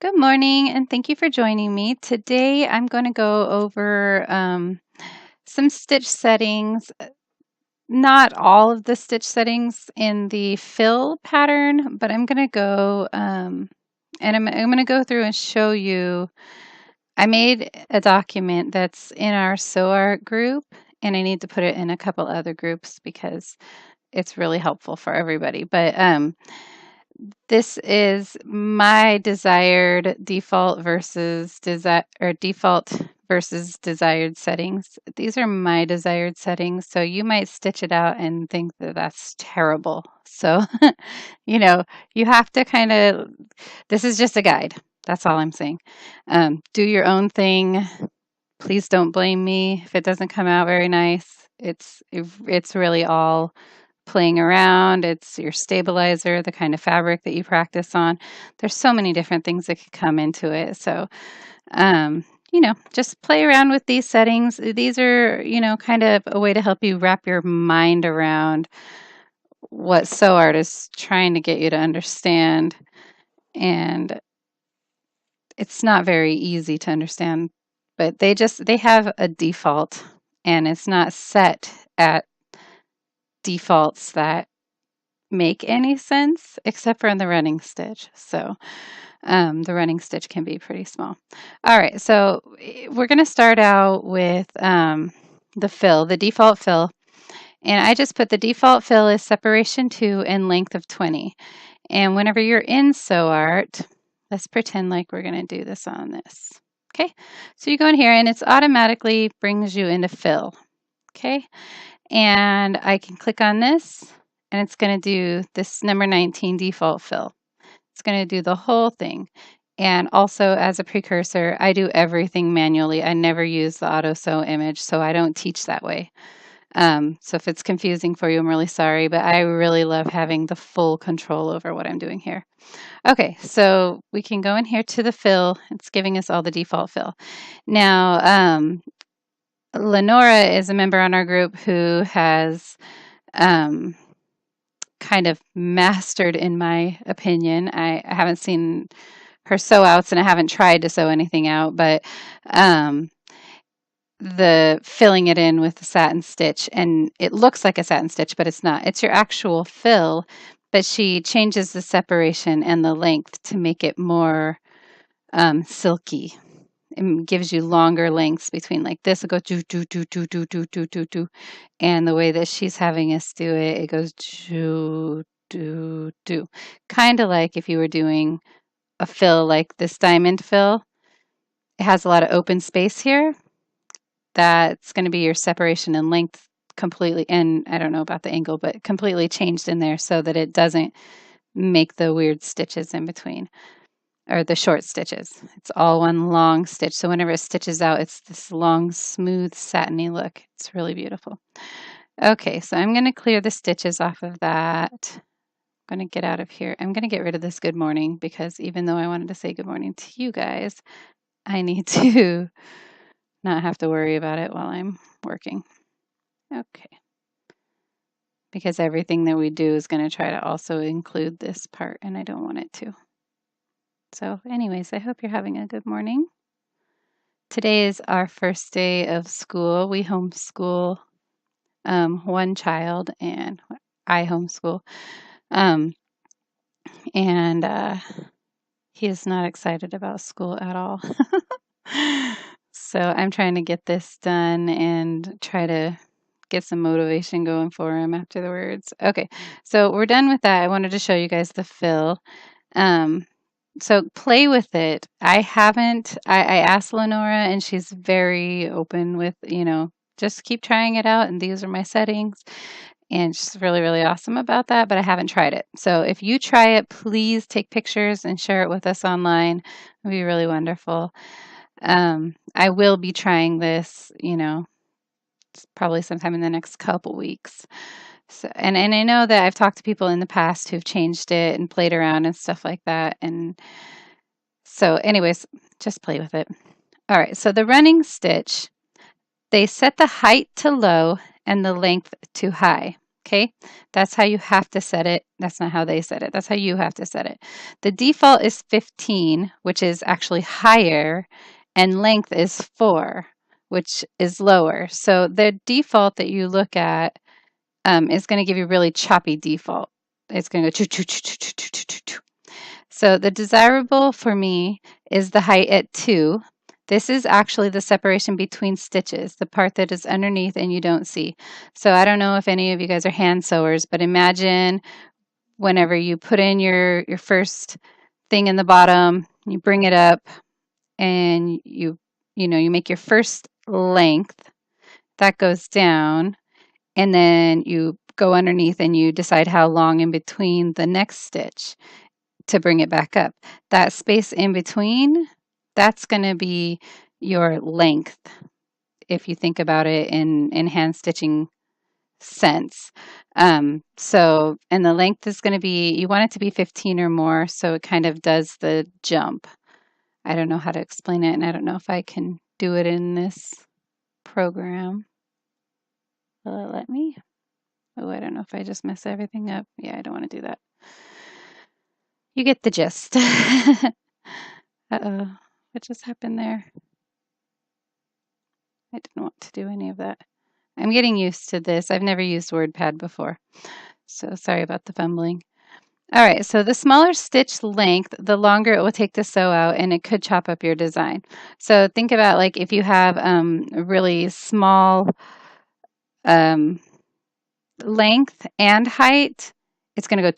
Good morning, and thank you for joining me. Today I'm going to go over some stitch settings, not all of the stitch settings in the fill pattern, but I'm going to go and I'm going to go through and show you. I made a document that's in our SewArt group, and I need to put it in a couple other groups because it's really helpful for everybody. But this is my desired default versus desired settings. These are my desired settings, so you might stitch it out and think that that's terrible. So, you have to kind of, this is just a guide. That's all I'm saying. Do your own thing. Please don't blame me if it doesn't come out very nice. It's really all playing around. It's your stabilizer, the kind of fabric that you practice on. There's so many different things that could come into it. So, just play around with these settings. These are, kind of a way to help you wrap your mind around what SewArt is trying to get you to understand. And it's not very easy to understand, but they have a default, and it's not set at defaults that make any sense except for in the running stitch. So the running stitch can be pretty small. All right, so we're going to start out with the fill, the default fill. And I just put the default fill is separation 2 and length of 20. And whenever you're in SewArt, let's pretend like we're going to do this on this. Okay, so you go in here and it's automatically brings you into fill. Okay, and I can click on this and it's going to do this number 19 default fill. It's going to do the whole thing. And also as a precursor, I do everything manually. I never use the auto sew image, so I don't teach that way. So if it's confusing for you, I'm really sorry, but I really love having the full control over what I'm doing here. Okay, so we can go in here to the fill. It's giving us all the default fill. Now, Lenora is a member on our group who has kind of mastered, in my opinion. I haven't seen her sew outs and I haven't tried to sew anything out, but the filling it in with the satin stitch, and it looks like a satin stitch, but it's not. It's your actual fill, but she changes the separation and the length to make it more silky. It gives you longer lengths between, like this will go do do do do do do do do do, and the way that she's having us do it, it goes do do do, kind of like if you were doing a fill like this diamond fill. It has a lot of open space here. That's going to be your separation and length completely, and I don't know about the angle, but completely changed in there so that it doesn't make the weird stitches in between, or the short stitches. It's all one long stitch. So whenever it stitches out, it's this long, smooth, satiny look. It's really beautiful. Okay, so I'm going to clear the stitches off of that. I'm going to get out of here. I'm going to get rid of this good morning because even though I wanted to say good morning to you guys, I need to not have to worry about it while I'm working. Okay. Because everything that we do is going to try to also include this part, and I don't want it to. So anyways, I hope you're having a good morning. Today is our first day of school. We homeschool one child, and I homeschool. And he is not excited about school at all. So I'm trying to get this done and try to get some motivation going for him after the words. Okay, so we're done with that. I wanted to show you guys the fill. So play with it. I asked Lenora and she's very open with, just keep trying it out and these are my settings. And she's really, really awesome about that, but I haven't tried it. So if you try it, please take pictures and share it with us online. It would be really wonderful. I will be trying this, probably sometime in the next couple weeks. So, and I know that I've talked to people in the past who've changed it and played around and stuff like that. And so anyways, just play with it. All right, so the running stitch, they set the height to low and the length to high. Okay, that's how you have to set it. That's not how they set it. That's how you have to set it. The default is 15, which is actually higher, and length is 4, which is lower. So the default that you look at is going to give you really choppy default. It's going to go choo choo choo choo choo choo choo choo. So the desirable for me is the height at 2. This is actually the separation between stitches, the part that is underneath and you don't see. So I don't know if any of you guys are hand sewers, but imagine whenever you put in your first thing in the bottom, you bring it up and you make your first length, that goes down, and then you go underneath and you decide how long in between the next stitch to bring it back up. That space in between, that's going to be your length if you think about it in hand stitching sense. And the length is going to be, you want it to be 15 or more, so it kind of does the jump. I don't know how to explain it, and I don't know if I can do it in this program. Will it let me? Oh, I don't know if I just mess everything up. Yeah, I don't want to do that. You get the gist. Uh-oh, what just happened there? I didn't want to do any of that. I'm getting used to this. I've never used WordPad before, so sorry about the fumbling. All right, so the smaller stitch length, the longer it will take to sew out, and it could chop up your design. So think about like if you have a really small length and height, it's going to go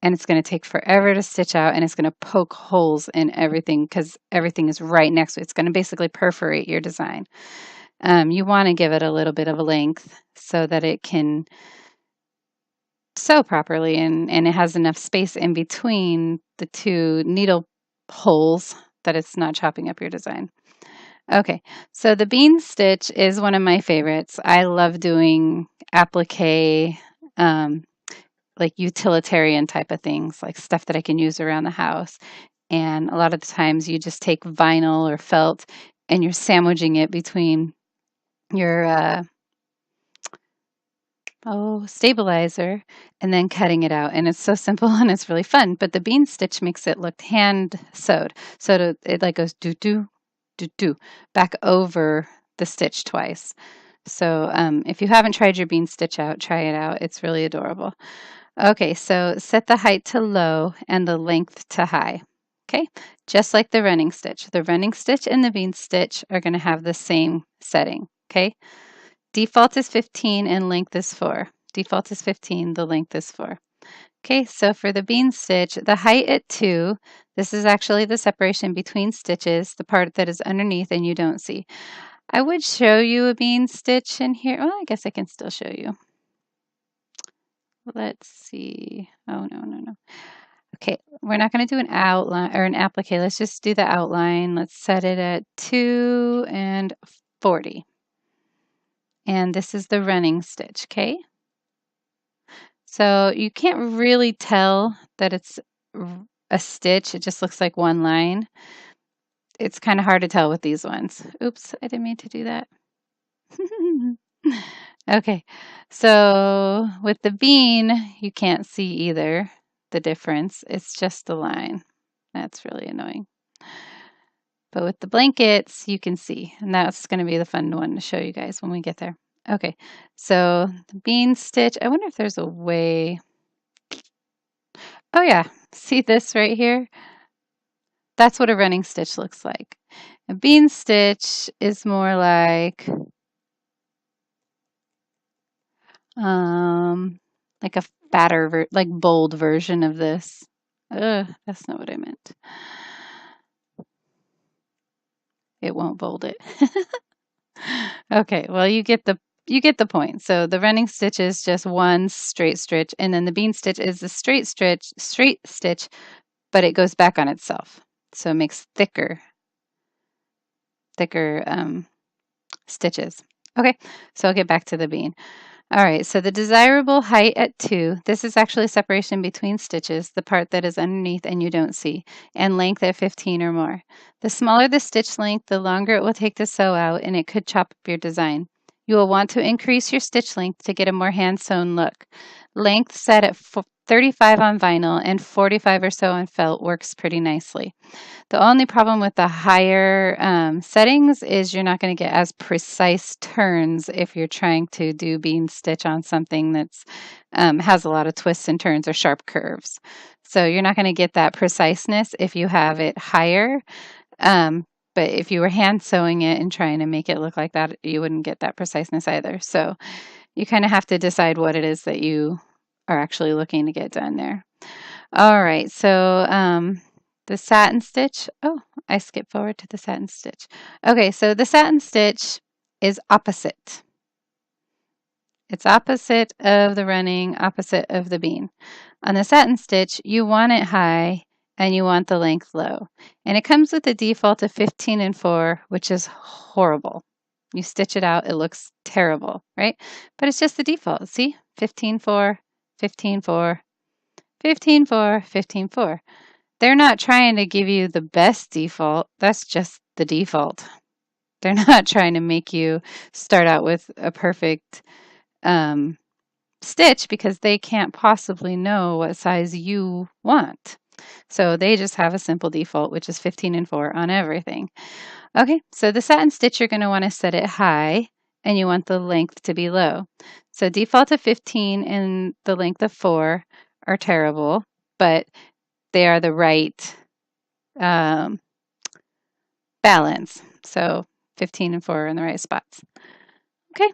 and it's going to take forever to stitch out, and it's going to poke holes in everything because everything is right next to it. It's going to basically perforate your design. You want to give it a little bit of a length so that it can sew properly and it has enough space in between the two needle holes that it's not chopping up your design. Okay, so the bean stitch is one of my favorites. I love doing applique, like utilitarian type of things, like stuff that I can use around the house. And a lot of the times you just take vinyl or felt and you're sandwiching it between your stabilizer and then cutting it out. And it's so simple and it's really fun. But the bean stitch makes it look hand sewed. So it like goes do do do do back over the stitch twice. So if you haven't tried your bean stitch out, try it out. It's really adorable. Okay, so set the height to low and the length to high. Okay, just like the running stitch. The running stitch and the bean stitch are going to have the same setting. Okay, default is 15 and length is 4. Default is 15, the length is 4. Okay, so for the bean stitch, the height at 2, this is actually the separation between stitches, the part that is underneath and you don't see. I would show you a bean stitch in here. Well, I guess I can still show you. Let's see. Oh, no. Okay, we're not going to do an outline or an applique. Let's just do the outline. Let's set it at 2 and 40. And this is the running stitch, okay? So you can't really tell that it's a stitch. It just looks like one line. It's kind of hard to tell with these ones. Oops, I didn't mean to do that. Okay, so with the bean, you can't see either the difference. It's just a line. That's really annoying. But with the blankets, you can see, and that's going to be the fun one to show you guys when we get there. Okay, so the bean stitch, I wonder if there's a way. Oh yeah, see this right here? That's what a running stitch looks like. A bean stitch is more like a fatter, like bold version of this. That's not what I meant. It won't bold it. Okay, well you get the point. So the running stitch is just one straight stitch, and then the bean stitch is the straight stitch, but it goes back on itself. So it makes thicker stitches. Okay, so I'll get back to the bean. All right, so the desirable height at 2, this is actually separation between stitches, the part that is underneath and you don't see, and length at 15 or more. The smaller the stitch length, the longer it will take to sew out, and it could chop up your design. You will want to increase your stitch length to get a more hand-sewn look. Length set at 35 on vinyl and 45 or so on felt works pretty nicely. The only problem with the higher settings is you're not going to get as precise turns if you're trying to do bean stitch on something that's has a lot of twists and turns or sharp curves. So you're not going to get that preciseness if you have it higher. Um, but if you were hand sewing it and trying to make it look like that, you wouldn't get that preciseness either. So you kind of have to decide what it is that you are actually looking to get done there. All right, so the satin stitch. Oh, I skipped forward to the satin stitch. Okay, so the satin stitch is opposite. It's opposite of the running, opposite of the bean. On the satin stitch, you want it high and you want the length low. And it comes with a default of 15 and 4, which is horrible. You stitch it out, it looks terrible, right? But it's just the default. See? 15, 4, 15, 4, 15, 4, 15, 4. They're not trying to give you the best default. That's just the default. They're not trying to make you start out with a perfect stitch because they can't possibly know what size you want. So they just have a simple default, which is 15 and 4 on everything. Okay, so the satin stitch, you're going to want to set it high and you want the length to be low. So default of 15 and the length of 4 are terrible, but they are the right balance. So 15 and 4 are in the right spots. Okay,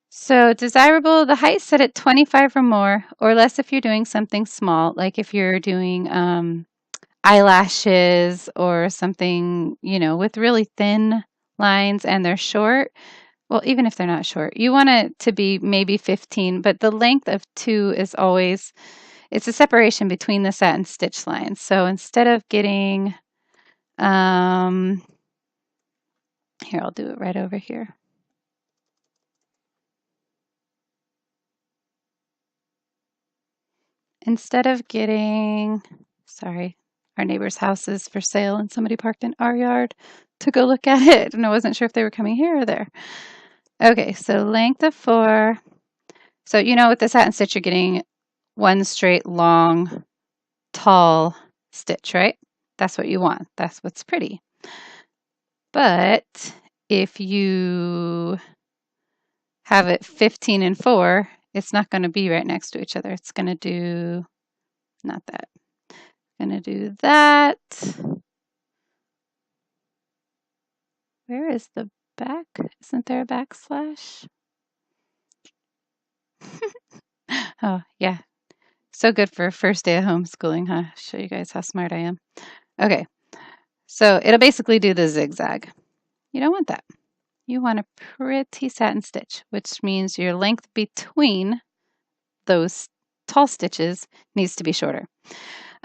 so desirable, the height set at 25 or more, or less if you're doing something small, like if you're doing eyelashes or something, you know, with really thin lines and they're short. Well, even if they're not short, you want it to be maybe 15, but the length of 2 is always, it's a separation between the satin stitch lines. So instead of getting, here, I'll do it right over here. Instead of getting, sorry, our neighbor's house is for sale and somebody parked in our yard to go look at it, and I wasn't sure if they were coming here or there. Okay, so length of 4. So you know with the satin stitch, you're getting one straight, long, tall stitch, right? That's what you want. That's what's pretty. But if you have it 15 and 4, it's not going to be right next to each other. It's going to do, not that. Going to do that. Where is the back? Isn't there a backslash? Oh, yeah. So good for first day of homeschooling, huh? Show you guys how smart I am. Okay. So it'll basically do the zigzag. You don't want that. You want a pretty satin stitch, which means your length between those tall stitches needs to be shorter.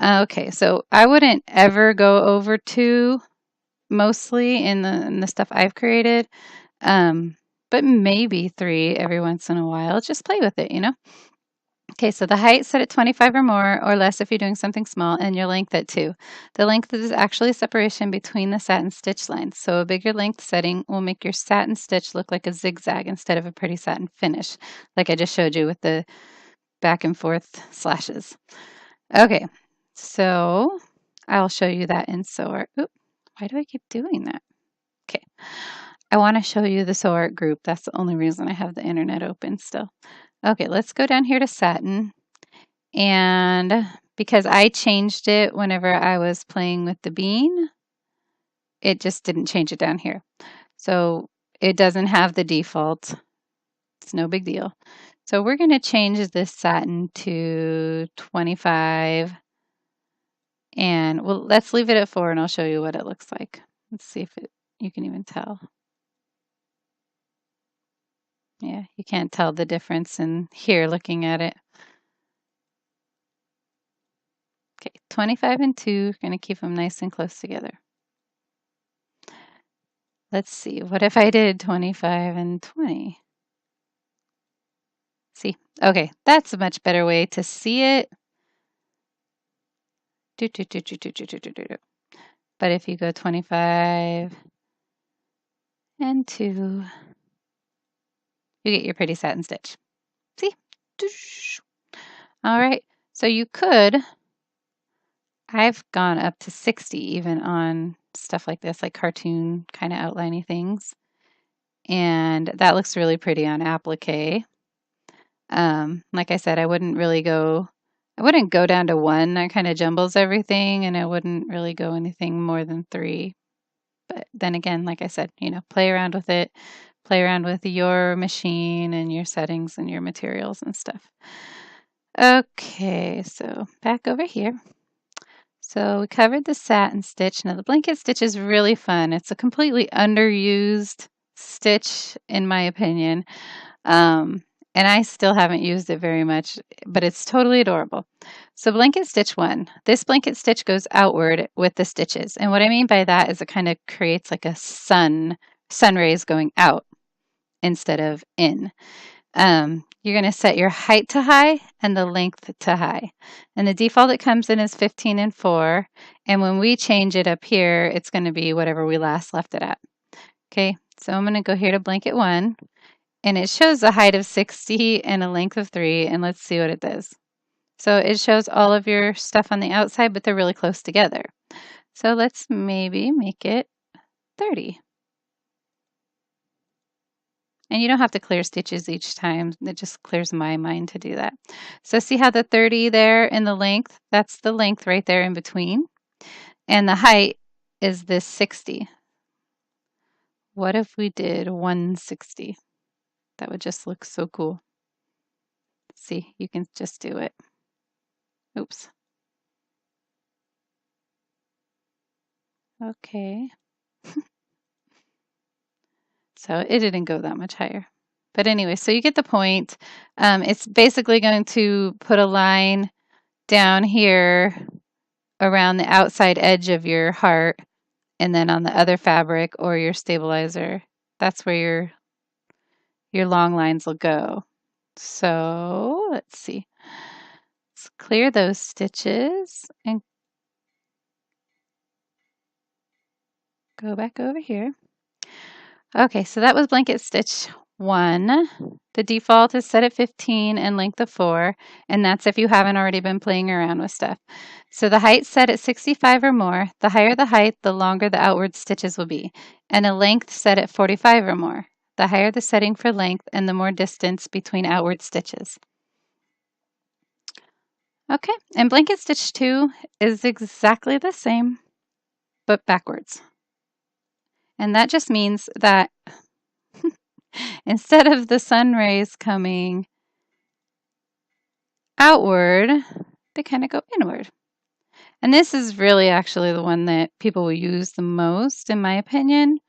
Okay, so I wouldn't ever go over 2 mostly in the stuff I've created, but maybe 3 every once in a while. Just play with it, you know? Okay, so the height set at 25 or less if you're doing something small, and your length at 2. The length is actually a separation between the satin stitch lines, so a bigger length setting will make your satin stitch look like a zigzag instead of a pretty satin finish, like I just showed you with the back and forth slashes. Okay, so I'll show you that in SewWhatPro. Oop, why do I keep doing that? Okay, I want to show you the SewWhatPro group. That's the only reason I have the internet open still. Okay, let's go down here to satin. And because I changed it whenever I was playing with the bean, it just didn't change it down here. So it doesn't have the default. It's no big deal. So we're going to change this satin to 25. And well, let's leave it at 4 and I'll show you what it looks like. Let's see if you can even tell. Yeah, you can't tell the difference in here looking at it. Okay, 25 and 2, going to keep them nice and close together. Let's see, what if I did 25 and 20? See, okay, that's a much better way to see it. But if you go 25 and 2, you get your pretty satin stitch. See? All right, so you could, I've gone up to 60 even on stuff like this, like cartoon kind of outliney things. And that looks really pretty on applique. Like I said, I wouldn't go down to 1. That kind of jumbles everything, and I wouldn't really go anything more than 3. But then again, like I said, play around with it, play around with your machine and your settings and your materials and stuff. Okay, so back over here. So we covered the satin stitch. Now the blanket stitch is really fun. It's a completely underused stitch in my opinion. And I still haven't used it very much, but it's totally adorable. So blanket stitch 1. This blanket stitch goes outward with the stitches. And what I mean by that is it kind of creates like a sun rays going out instead of in. You're going to set your height to high and the length to high. And the default it comes in is 15 and 4. And when we change it up here, it's going to be whatever we last left it at. Okay, so I'm going to go here to blanket 1. And it shows a height of 60 and a length of 3. And let's see what it does. So it shows all of your stuff on the outside, but they're really close together. So let's maybe make it 30. And you don't have to clear stitches each time. It just clears my mind to do that. So see how the 30 there in the length? That's the length right there in between. And the height is this 60. What if we did 160? That would just look so cool. See, you can just do it. Oops. Okay. So it didn't go that much higher. But anyway, so you get the point. It's basically going to put a line down here around the outside edge of your heart, and then on the other fabric or your stabilizer, that's where your long lines will go. So let's see. Let's clear those stitches and go back over here. Okay, so that was blanket stitch 1. The default is set at 15 and length of 4, and that's if you haven't already been playing around with stuff. So the height set at 65 or more. The higher the height, the longer the outward stitches will be, and a length set at 45 or more. The higher the setting for length and the more distance between outward stitches. Okay, and blanket stitch 2 is exactly the same, but backwards. And that just means that instead of the sun rays coming outward, they kind of go inward. And this is really actually the one that people will use the most, in my opinion,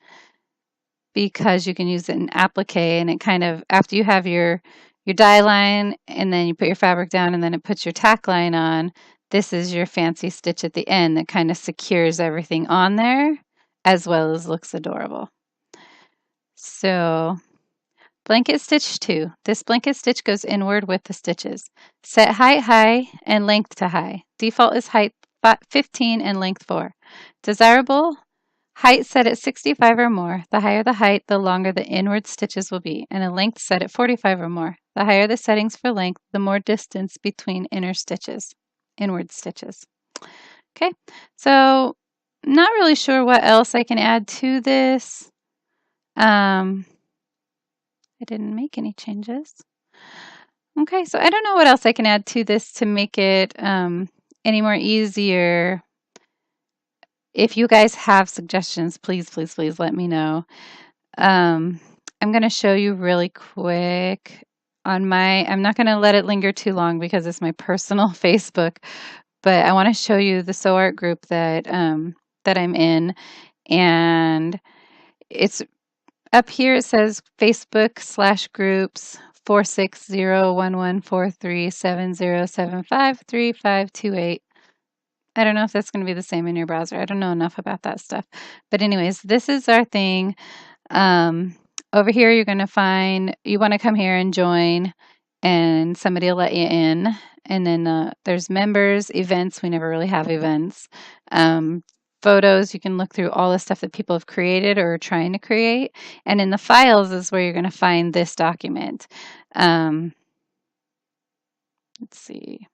because you can use it in applique, and it kind of, after you have your die line and then you put your fabric down and then it puts your tack line on, this is your fancy stitch at the end that kind of secures everything on there as well as looks adorable. So blanket stitch 2. This blanket stitch goes inward with the stitches. Set height high and length to high. Default is height 15 and length 4. Desirable height set at 65 or more. The higher the height, the longer the inward stitches will be, and a length set at 45 or more. The higher the settings for length, the more distance between inward stitches. Okay, so not really sure what else I can add to this. I didn't make any changes. Okay, so I don't know what else I can add to this to make it any more easier. If you guys have suggestions, please, please, please let me know. I'm going to show you really quick on I'm not going to let it linger too long because it's my personal Facebook, but I want to show you the Sew Art group that I'm in, and it's up here. It says Facebook/groups 460114370753528. I don't know if that's going to be the same in your browser. I don't know enough about that stuff. But anyways, this is our thing. Over here, you're going to find, you want to come here and join, and somebody will let you in. And then there's members, events. We never really have events. photos, you can look through all the stuff that people have created or are trying to create. And in the files is where you're going to find this document. Let's see,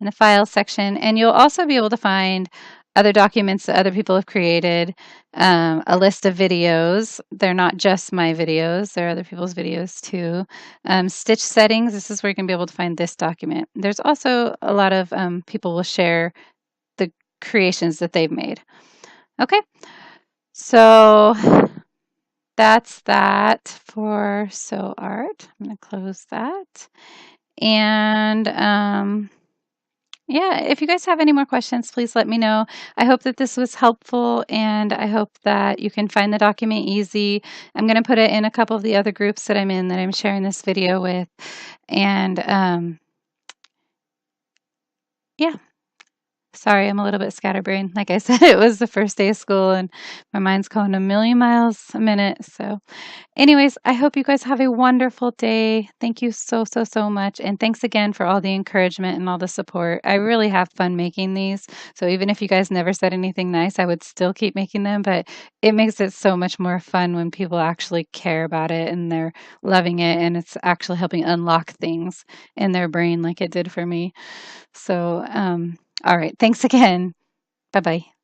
in the file section. And you'll also be able to find other documents that other people have created, a list of videos. They're not just my videos, they're other people's videos too. Stitch settings, this is where you're going to be able to find this document. There's also a lot of people will share the creations that they've made. Okay, so that's that for Sew Art. I'm going to close that. And yeah, if you guys have any more questions, please let me know. I hope that this was helpful, and I hope that you can find the document easy. I'm going to put it in a couple of the other groups that I'm in that I'm sharing this video with. And yeah, sorry, I'm a little bit scatterbrained. Like I said, it was the first day of school, and my mind's going a million miles a minute. So anyways, I hope you guys have a wonderful day. Thank you so, so, so much. And thanks again for all the encouragement and all the support. I really have fun making these. So even if you guys never said anything nice, I would still keep making them. But it makes it so much more fun when people actually care about it and they're loving it and it's actually helping unlock things in their brain like it did for me. So, all right. Thanks again. Bye-bye.